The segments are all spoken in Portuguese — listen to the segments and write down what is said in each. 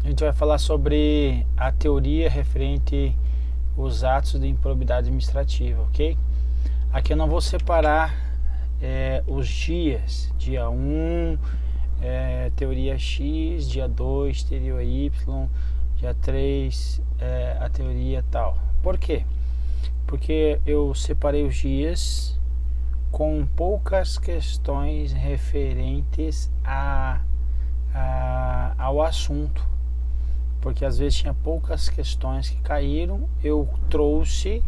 A gente vai falar sobre a teoria referente aos atos de improbidade administrativa, ok? Aqui eu não vou separar os dias, dia 1, teoria X, dia 2, teoria Y, dia 3, a teoria tal. Por quê? Porque eu separei os dias com poucas questões referentes ao assunto, porque às vezes tinha poucas questões que caíram. Eu trouxe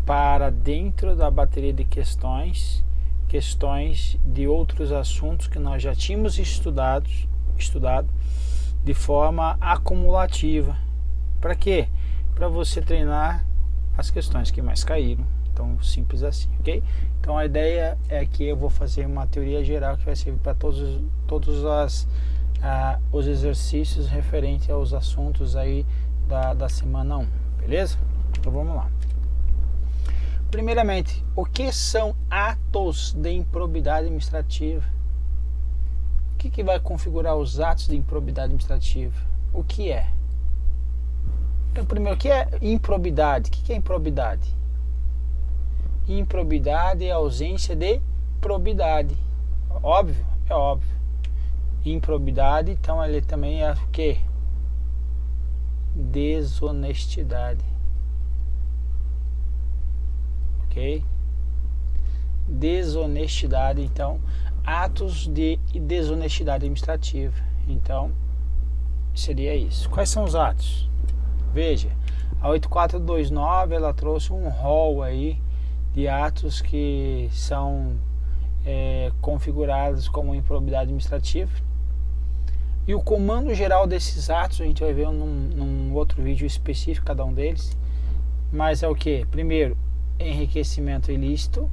para dentro da bateria de questões de outros assuntos que nós já tínhamos estudado de forma acumulativa. Para quê? Para você treinar as questões que mais caíram. Então, simples assim, ok? Então, a ideia é que eu vou fazer uma teoria geral que vai servir para todos os exercícios referentes aos assuntos aí da semana 1, beleza? Então, vamos lá. Primeiramente, o que são atos de improbidade administrativa? O que vai configurar os atos de improbidade administrativa? O que é? Então, primeiro, o que é improbidade? O que é improbidade? Improbidade é a ausência de probidade. Óbvio? É óbvio. Improbidade, então, ele também é o que? Desonestidade. Ok? Desonestidade, então, atos de desonestidade administrativa. Então, seria isso. Quais são os atos? Veja, a 8429 ela trouxe um rol aí de atos que são configurados como improbidade administrativa. E o comando geral desses atos a gente vai ver num outro vídeo específico cada um deles. Mas é o que? Primeiro, enriquecimento ilícito,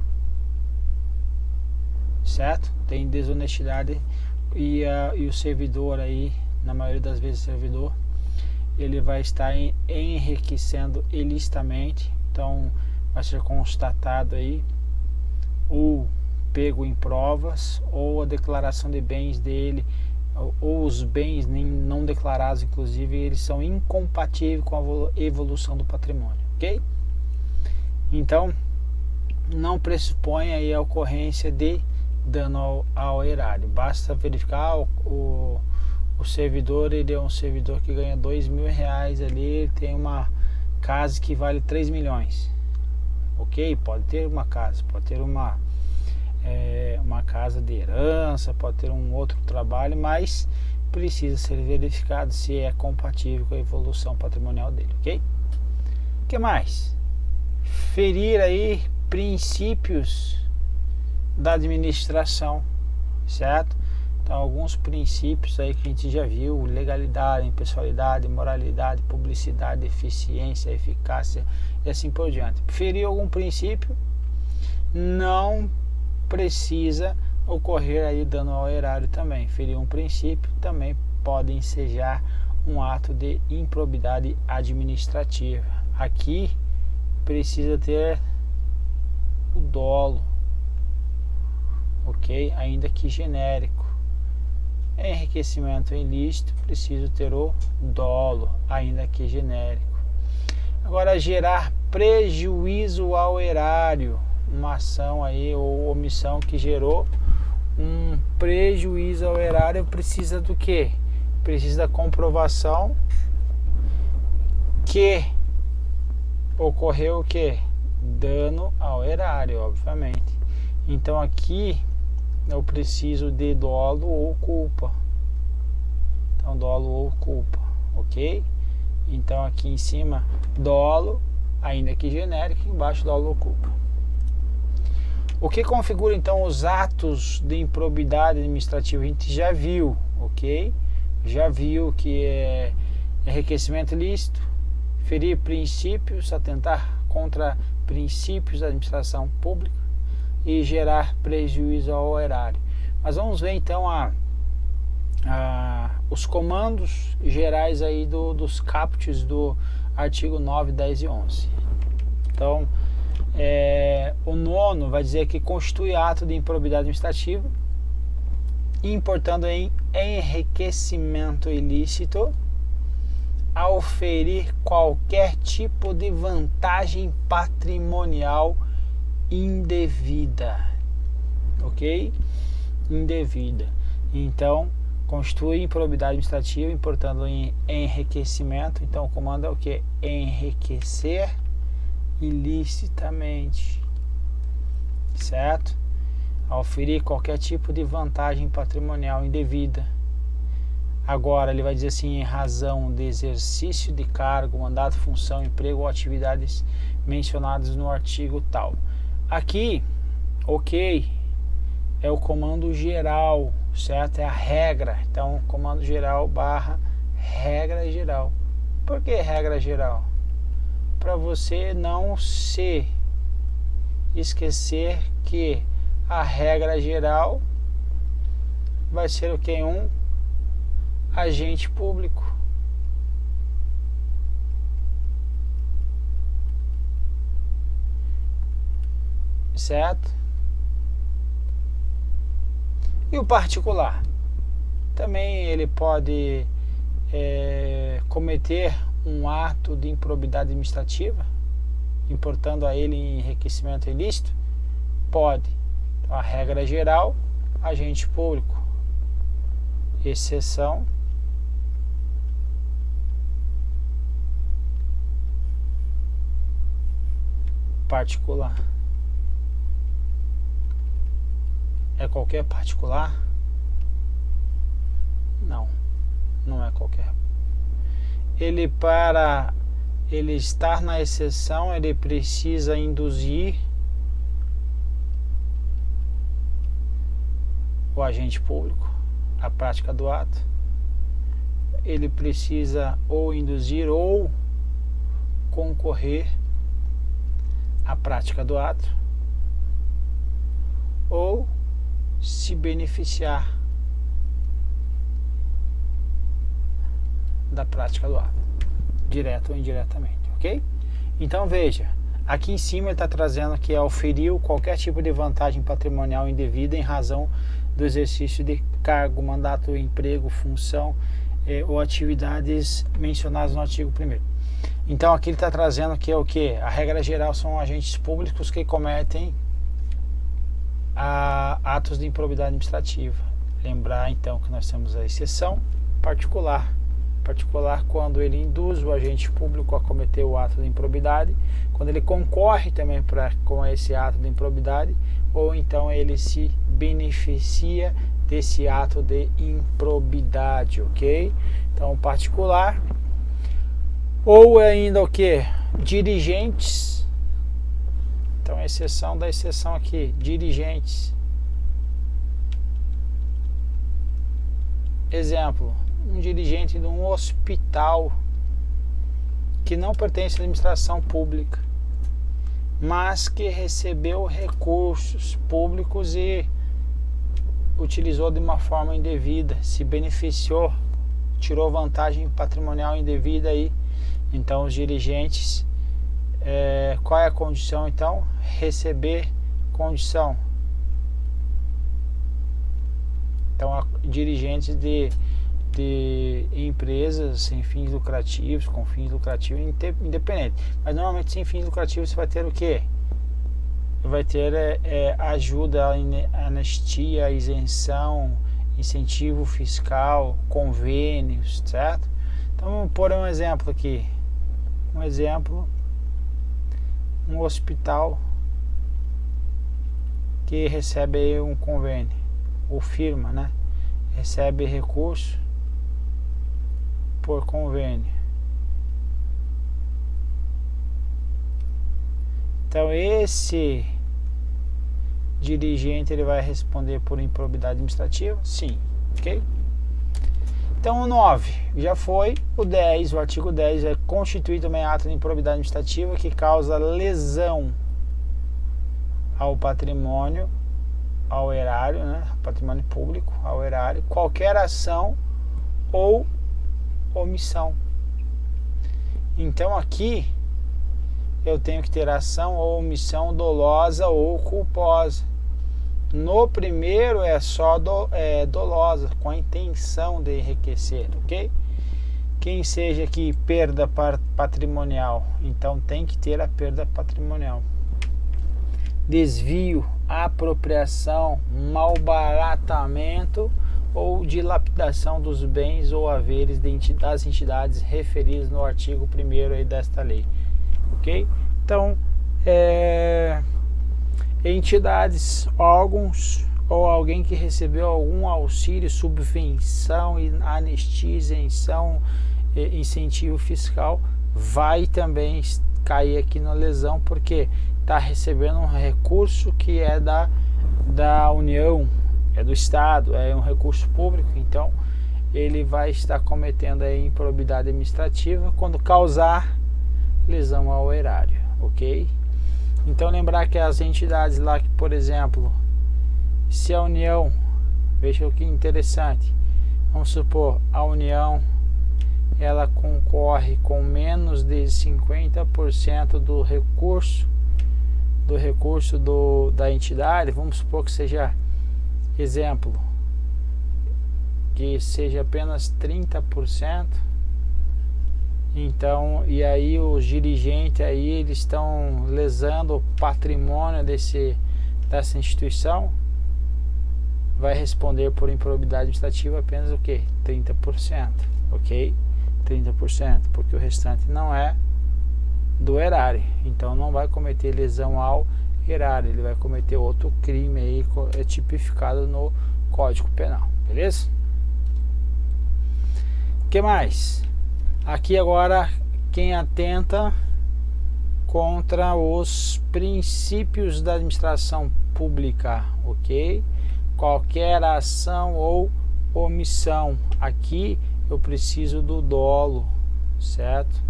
certo? Tem desonestidade e o servidor aí, na maioria das vezes o servidor, ele vai estar enriquecendo ilicitamente. Então vai ser constatado aí, ou pego em provas, ou a declaração de bens dele, ou os bens não declarados, inclusive, eles são incompatíveis com a evolução do patrimônio, ok? Então, não pressupõe aí a ocorrência de dano ao erário. Basta verificar o servidor, ele é um servidor que ganha R$2.000 ali, ele tem uma casa que vale 3 milhões. Ok? Pode ter uma casa, pode ter uma casa de herança, pode ter um outro trabalho, mas precisa ser verificado se é compatível com a evolução patrimonial dele, ok? O que mais? Ferir aí princípios da administração, certo? Então, alguns princípios aí que a gente já viu: legalidade, impessoalidade, moralidade, publicidade, eficiência, eficácia e assim por diante. Ferir algum princípio, não precisa ocorrer aí dano ao erário também. Ferir um princípio também pode ensejar um ato de improbidade administrativa. Aqui precisa ter o dolo, ok? Ainda que genérico. Enriquecimento ilícito, preciso ter o dolo, ainda que genérico. Agora, gerar prejuízo ao erário, uma ação aí ou omissão que gerou um prejuízo ao erário, precisa do que? Precisa da comprovação que ocorreu o que? Dano ao erário, obviamente. Então aqui eu preciso de dolo ou culpa. Então, dolo ou culpa, ok? Então aqui em cima, dolo, ainda que genérico, embaixo dolo ou culpa. O que configura então os atos de improbidade administrativa? A gente já viu, ok? Já viu que é enriquecimento ilícito, ferir princípios, atentar contra princípios da administração pública e gerar prejuízo ao erário. Mas vamos ver então os comandos gerais aí dos caput do artigo 9, 10 e 11. Então, o nono vai dizer que constitui ato de improbidade administrativa importando em enriquecimento ilícito auferir qualquer tipo de vantagem patrimonial indevida, ok? Indevida. Então, constitui improbidade administrativa, importando em enriquecimento. Então, o comando é o que? Enriquecer ilicitamente, certo? Auferir qualquer tipo de vantagem patrimonial indevida. Agora, ele vai dizer assim, em razão de exercício de cargo, mandato, função, emprego ou atividades mencionadas no artigo tal. Aqui, ok, é o comando geral, certo? É a regra. Então, comando geral barra regra geral. Por que regra geral? Para você não se esquecer que a regra geral vai ser o que? Um agente público. Certo? E o particular? Também ele pode cometer um ato de improbidade administrativa, importando a ele enriquecimento ilícito? Pode. Então, a regra geral, agente público. Exceção, particular. É qualquer particular? Não, não é qualquer. Ele, para ele estar na exceção, ele precisa induzir o agente público à prática do ato. Ele precisa ou induzir ou concorrer à prática do ato, ou se beneficiar da prática do ato, direto ou indiretamente, ok? Então veja, aqui em cima ele está trazendo que auferiu qualquer tipo de vantagem patrimonial indevida em razão do exercício de cargo, mandato, emprego, função ou atividades mencionadas no artigo 1º. Então aqui ele está trazendo que é o que? A regra geral são agentes públicos que cometem atos de improbidade administrativa. Lembrar então que nós temos a exceção particular. Particular quando ele induz o agente público a cometer o ato de improbidade, quando ele concorre também com esse ato de improbidade, ou então ele se beneficia desse ato de improbidade, ok? Então, particular, ou ainda o que? Dirigentes. Então, a exceção da exceção aqui, dirigentes. Exemplo, um dirigente de um hospital que não pertence à administração pública, mas que recebeu recursos públicos e utilizou de uma forma indevida, se beneficiou, tirou vantagem patrimonial indevida aí. Então os dirigentes, qual é a condição então? Receber condição. Então dirigentes de empresas sem fins lucrativos, com fins lucrativos independente. Mas normalmente sem fins lucrativos você vai ter o quê? Vai ter ajuda, anistia, isenção, incentivo fiscal, convênios, certo? Então vamos pôr um exemplo aqui. Um exemplo, um hospital que recebe aí um convênio, ou firma, né? Recebe recurso por convênio. Então esse dirigente ele vai responder por improbidade administrativa? Sim, ok? Então o 9 já foi, o 10, o artigo 10 é constituir também ato de improbidade administrativa que causa lesão ao patrimônio, ao erário, né? Patrimônio público, ao erário, qualquer ação ou omissão. Então aqui eu tenho que ter ação ou omissão dolosa ou culposa. No primeiro é só dolosa, com a intenção de enriquecer, ok? quem seja aqui perda patrimonial, então tem que ter a perda patrimonial. Desvio, apropriação, malbaratamento ou dilapidação dos bens ou haveres das entidades referidas no artigo 1º aí desta lei, ok? Então, entidades, órgãos ou alguém que recebeu algum auxílio, subvenção, anistia, isenção, incentivo fiscal, vai também cair aqui na lesão, porque está recebendo um recurso que é da União, é do Estado, é um recurso público, então ele vai estar cometendo aí improbidade administrativa quando causar lesão ao erário, ok? Então lembrar que as entidades lá que, por exemplo, se a União, veja que interessante, vamos supor, a União ela concorre com menos de 50% do recurso da entidade, vamos supor que seja, exemplo, que seja apenas 30%, então, e aí os dirigentes aí, eles estão lesando o patrimônio dessa instituição, vai responder por improbidade administrativa apenas o que? 30%, ok? 30%, porque o restante não é do erário, então não vai cometer lesão ao erário, ele vai cometer outro crime aí tipificado no Código Penal, beleza? O que mais? Aqui agora, quem atenta contra os princípios da administração pública, ok? Qualquer ação ou omissão, aqui eu preciso do dolo, certo?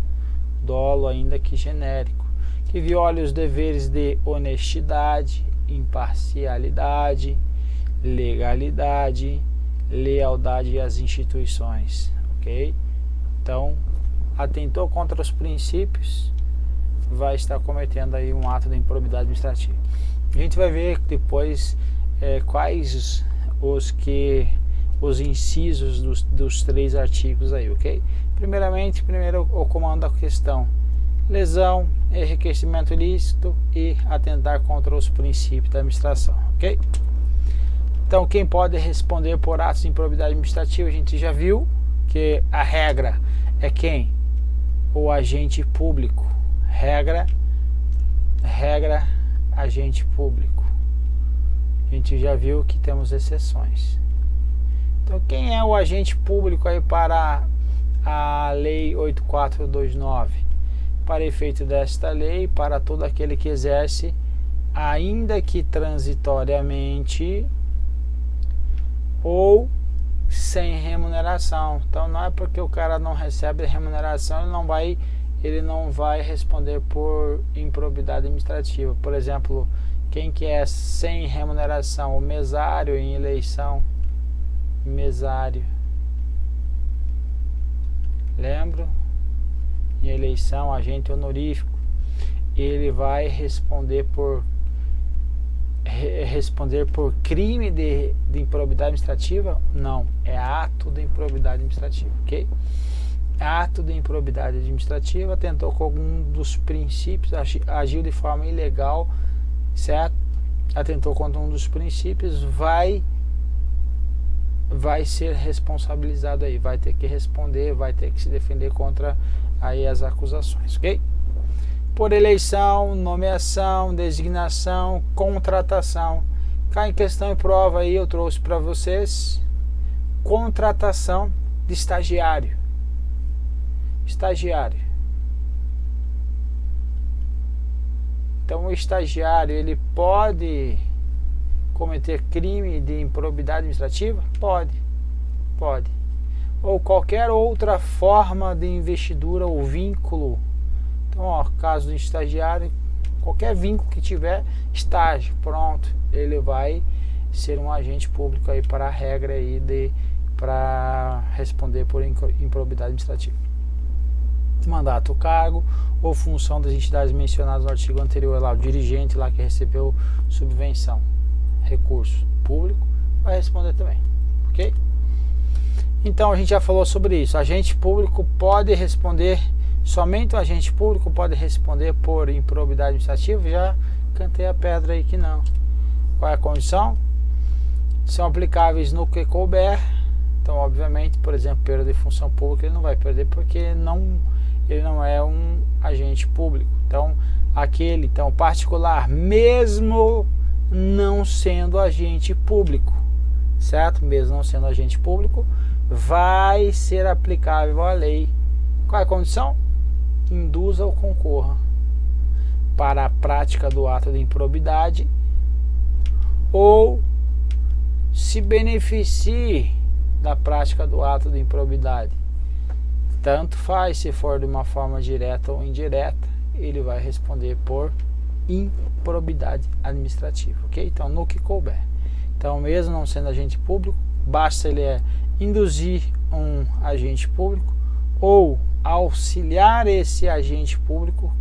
Dolo ainda que genérico, que viole os deveres de honestidade, imparcialidade, legalidade, lealdade às instituições, ok? Então, atentou contra os princípios, vai estar cometendo aí um ato de improbidade administrativa. A gente vai ver depois quais os incisos dos 3 artigos aí, ok? Primeiramente, o comando da questão: lesão, enriquecimento ilícito e atentar contra os princípios da administração, ok? Então, quem pode responder por atos de improbidade administrativa, a gente já viu que a regra é quem? O agente público. Regra, agente público. A gente já viu que temos exceções. Então, quem é o agente público aí para a Lei 8429? Para efeito desta lei, para todo aquele que exerce, ainda que transitoriamente ou sem remuneração. Então, não é porque o cara não recebe remuneração, ele não vai responder por improbidade administrativa. Por exemplo, quem que é sem remuneração? O mesário em eleição. Mesário. Lembro? Em eleição, agente honorífico. Ele vai responder por crime de improbidade administrativa? Não, é ato de improbidade administrativa, ok? Ato de improbidade administrativa, atentou com algum dos princípios, agiu de forma ilegal, certo? Atentou contra um dos princípios, vai ser responsabilizado aí, vai ter que responder, vai ter que se defender contra aí as acusações, ok? Por eleição, nomeação, designação, contratação. Cá em questão e prova aí eu trouxe para vocês contratação de estagiário. Estagiário. Então o estagiário, ele pode cometer crime de improbidade administrativa? Pode. Ou qualquer outra forma de investidura ou vínculo. Então, ó, caso do estagiário, qualquer vínculo que tiver, estágio, pronto, ele vai ser um agente público aí para a regra aí para responder por improbidade administrativa. Mandato, cargo ou função das entidades mencionadas no artigo anterior lá, o dirigente lá que recebeu subvenção, recurso público, vai responder também, ok? Então a gente já falou sobre isso. Agente público pode responder, somente o agente público pode responder por improbidade administrativa. Já cantei a pedra aí que não. Qual é a condição? São aplicáveis no que couber. Então, obviamente, por exemplo, perda de função pública ele não vai perder porque ele não é um agente público. Então, então, particular, mesmo não sendo agente público, certo? Mesmo não sendo agente público, vai ser aplicável a lei. Qual é a condição? Induza ou concorra para a prática do ato de improbidade ou se beneficie da prática do ato de improbidade. Tanto faz se for de uma forma direta ou indireta, ele vai responder por improbidade administrativa, ok? Então, no que couber. Então, mesmo não sendo agente público, basta ele induzir um agente público ou auxiliar esse agente público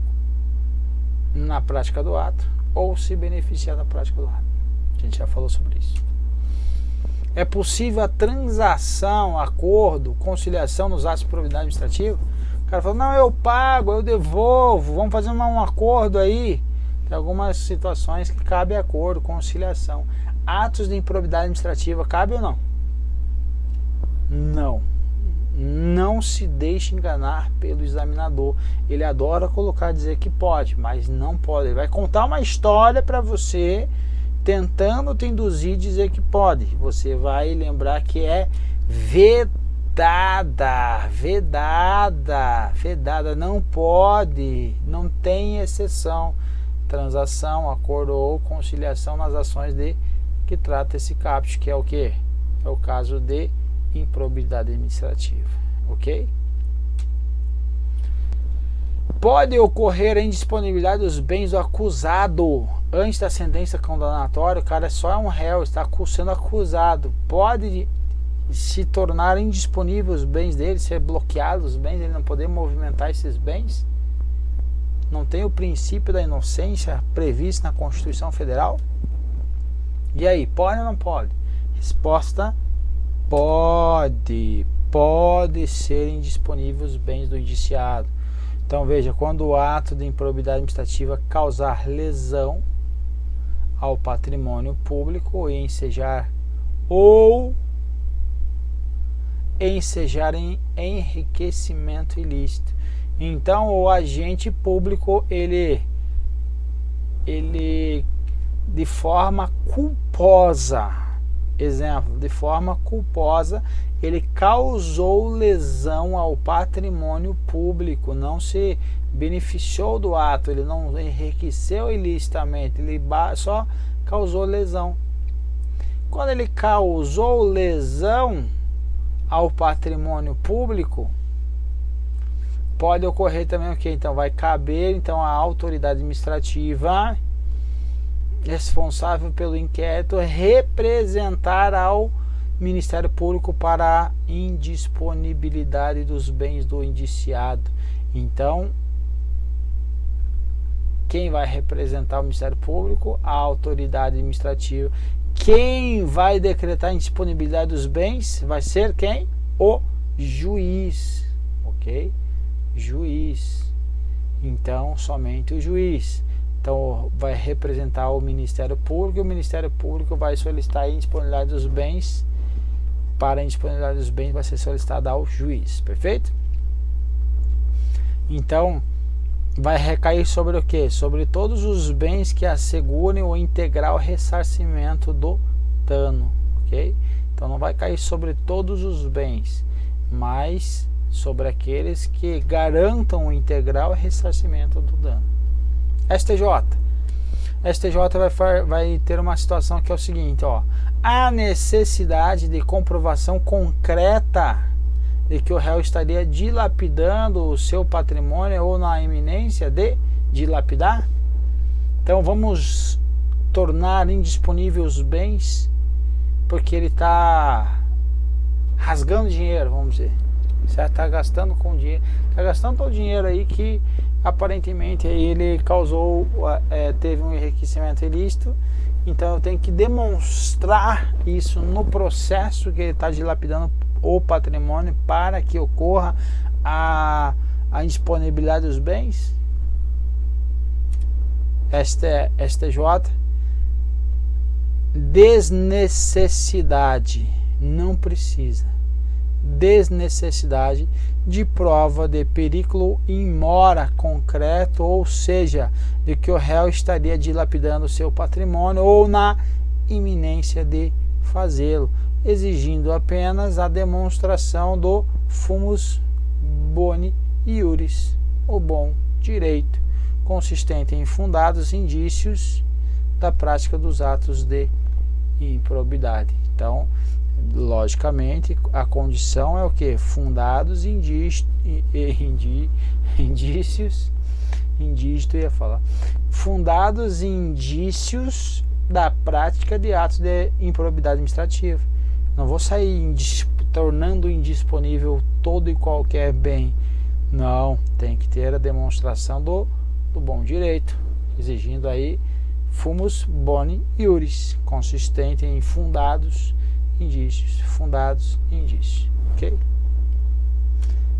na prática do ato ou se beneficiar da prática do ato. A gente já falou sobre isso. É possível a transação, acordo, conciliação nos atos de improbidade administrativa? O cara fala, não, eu pago, eu devolvo, vamos fazer um acordo aí. Tem algumas situações que cabe acordo, conciliação. Atos de improbidade administrativa, cabe ou não? Não. Não se deixe enganar pelo examinador. Ele adora dizer que pode, mas não pode. Ele vai contar uma história para você, tentando te induzir a dizer que pode. Você vai lembrar que é vedada, não pode, não tem exceção. Transação, acordo ou conciliação nas ações que trata esse caput, que é o que? É o caso de improbidade administrativa, ok? Pode ocorrer a indisponibilidade dos bens do acusado antes da sentença condenatória. O cara só é um réu, está sendo acusado. Pode se tornar indisponível os bens dele, ser bloqueados os bens, ele não poder movimentar esses bens. Não tem o princípio da inocência previsto na Constituição Federal? E aí, pode ou não pode? Resposta: pode. Pode ser indisponível os bens do indiciado. Então veja, quando o ato de improbidade administrativa causar lesão ao patrimônio público e ensejar em enriquecimento ilícito. Então o agente público ele de forma culposa, exemplo, de forma culposa, ele causou lesão ao patrimônio público, não se beneficiou do ato, ele não enriqueceu ilicitamente, ele só causou lesão. Quando ele causou lesão ao patrimônio público, pode ocorrer também o que? Então vai caber então a autoridade administrativa responsável pelo inquérito representar ao Ministério Público para a indisponibilidade dos bens do indiciado. Então, quem vai representar o Ministério Público? A autoridade administrativa. Quem vai decretar a indisponibilidade dos bens vai ser quem? O juiz, ok? Juiz. Então, somente o juiz. Então, vai representar o Ministério Público e o Ministério Público vai solicitar a indisponibilidade dos bens. Para a indisponibilidade dos bens vai ser solicitada ao juiz, perfeito? Então, vai recair sobre o que? Sobre todos os bens que assegurem o integral ressarcimento do dano, ok? Então, não vai cair sobre todos os bens, mas sobre aqueles que garantam o integral ressarcimento do dano. STJ vai ter uma situação que é o seguinte, ó. A necessidade de comprovação concreta de que o réu estaria dilapidando o seu patrimônio ou na iminência de dilapidar. Então vamos tornar indisponíveis os bens porque ele está rasgando dinheiro, vamos dizer. Certo? Está gastando com dinheiro, está gastando todo o dinheiro aí que aparentemente ele causou, teve um enriquecimento ilícito. Então eu tenho que demonstrar isso no processo que ele está dilapidando o patrimônio para que ocorra a indisponibilidade dos bens. STJ, desnecessidade, não precisa, desnecessidade de prova de periculo in mora concreto, ou seja, de que o réu estaria dilapidando seu patrimônio ou na iminência de fazê-lo, exigindo apenas a demonstração do fumus boni iuris, o bom direito, consistente em fundados indícios da prática dos atos de improbidade. Então, logicamente, a condição é o que? Fundados indícios, fundados indícios da prática de atos de improbidade administrativa. Não vou sair tornando indisponível todo e qualquer bem. Não, tem que ter a demonstração do bom direito, exigindo aí fumus boni iuris, consistente em fundados indícios, ok?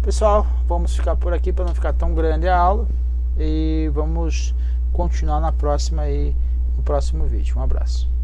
Pessoal, vamos ficar por aqui para não ficar tão grande a aula e vamos continuar no próximo vídeo. Um abraço.